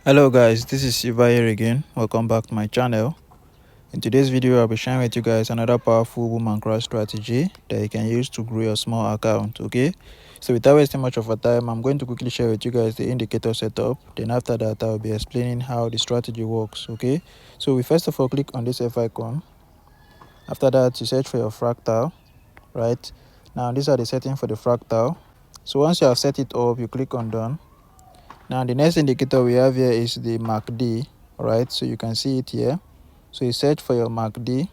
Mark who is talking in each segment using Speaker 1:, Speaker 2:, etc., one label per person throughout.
Speaker 1: Hello guys, this is Siva here again. Welcome back to my channel. In today's video, I'll be sharing with you guys another powerful boom and crash strategy that you can use to grow your small account. Okay, so without wasting much of our time, I'm going to quickly share with you guys the indicator setup. Then after that, I'll be explaining how the strategy works. Okay, so we first of all click on this F icon. After that, you search for your fractal. Right now, these are the settings for the fractal. So once you have set it up, you click on done. Now the next indicator we have here is the MACD. All right, so you can see it here. So you search for your MACD.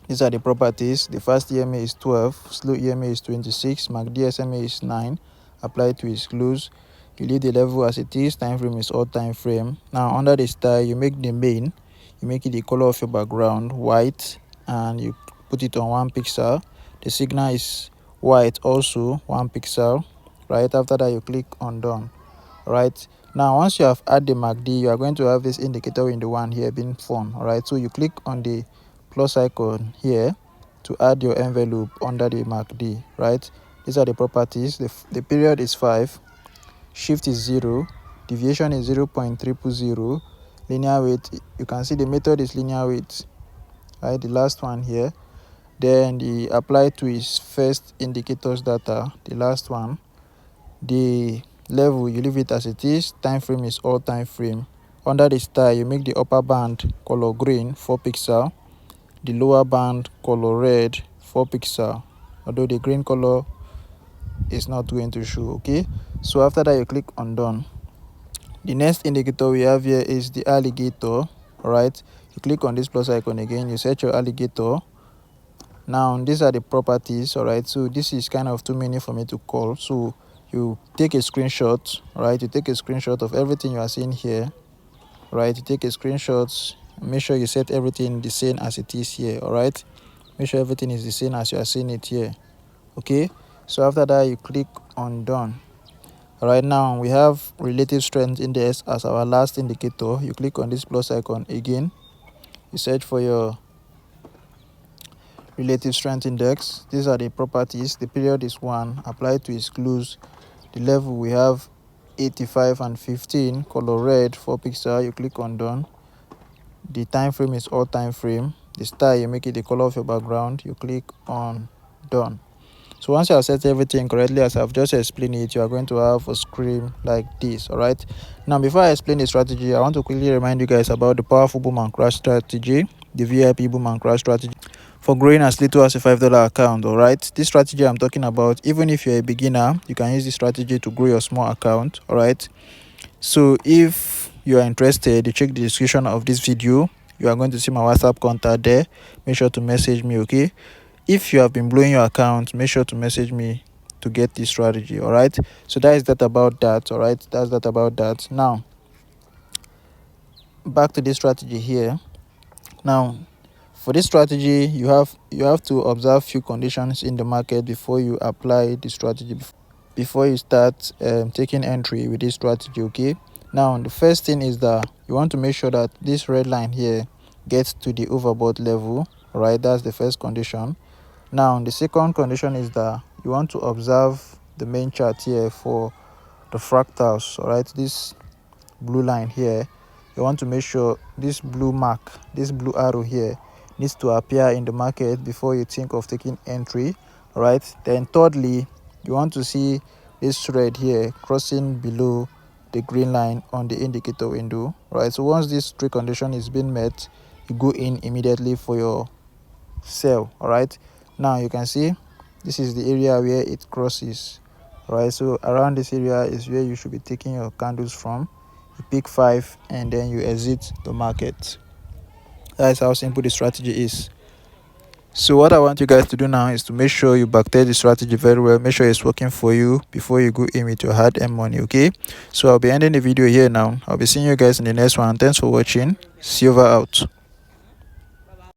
Speaker 1: These are the properties. The fast EMA is 12, slow EMA is 26, MACD SMA is 9. Apply to its close. You leave the level as it is. Time frame is all time frame. Now under the style, you make the main, you make it the color of your background white, and you put it on 1 pixel. The signal is white, also 1 pixel. Right after that, you click on done. Right now, once you have added the MACD, you are going to have this indicator window one here being formed. All right, so you click on the plus icon here to add your envelope under the MACD. Right, these are the properties. The period is 5, shift is 0, deviation is 0.000, linear weight, you can see the method is linear weight. Right, the last one here. Then the apply to is first indicators data, the last one. The level, you leave it as it is. Time frame is all time frame. Under the style, you make the upper band color green, 4 pixel. The lower band color red, 4 pixel. Although the green color is not going to show. Okay, so after that, you click on done. The next indicator we have here is the alligator. All right, you click on this plus icon again, you search your alligator. Now these are the properties. All right, so this is kind of too many for me to call, so you take a screenshot. Right, you take a screenshot of everything you are seeing here. Right, you take a screenshot, make sure you set everything the same as it is here. All right, make sure everything is the same as you are seeing it here. Okay, so after that, you click on done. All right, now we have relative strength index as our last indicator. You click on this plus icon again, you search for your relative strength index. These are the properties. The period is 1, apply to its close. The level, we have 85 and 15, color red, 4 pixel. You click on done. The time frame is all time frame. The style, you make it the color of your background. You click on done. So once you have set everything correctly as I've just explained it, you are going to have a screen like this. All right, now before I explain the strategy, I want to quickly remind you guys about the powerful boom and crash strategy, the VIP boom and crash strategy for growing as little as a $5 account. All right, this strategy I'm talking about, even if you're a beginner, you can use this strategy to grow your small account. All right, so if you are interested, you check the description of this video. You are going to see my WhatsApp contact there. Make sure to message me. Okay, if you have been blowing your account, make sure to message me to get this strategy. All right, so that is that about that. All right, that's that about that. Now back to this strategy here. Now for this strategy, you have to observe few conditions in the market before you apply the strategy, before you start taking entry with this strategy. Okay, now the first thing is that you want to make sure that this red line here gets to the overbought level. All right, that's the first condition. Now the second condition is that you want to observe the main chart here for the fractals. All right, this blue line here, you want to make sure this blue mark, this blue arrow here needs to appear in the market before you think of taking entry. All right, then thirdly, you want to see this red here crossing below the green line on the indicator window. All right, so once this three condition is being met, you go in immediately for your sell. All right, now you can see this is the area where it crosses. All right, so around this area is where you should be taking your candles from. You pick 5 and then you exit the market. That's how simple the strategy is. So what I want you guys to do now is to make sure you backtest the strategy very well. Make sure it's working for you before you go in with your hard-earned money. Okay, so I'll be ending the video here now. I'll be seeing you guys in the next one. Thanks for watching. Silver out.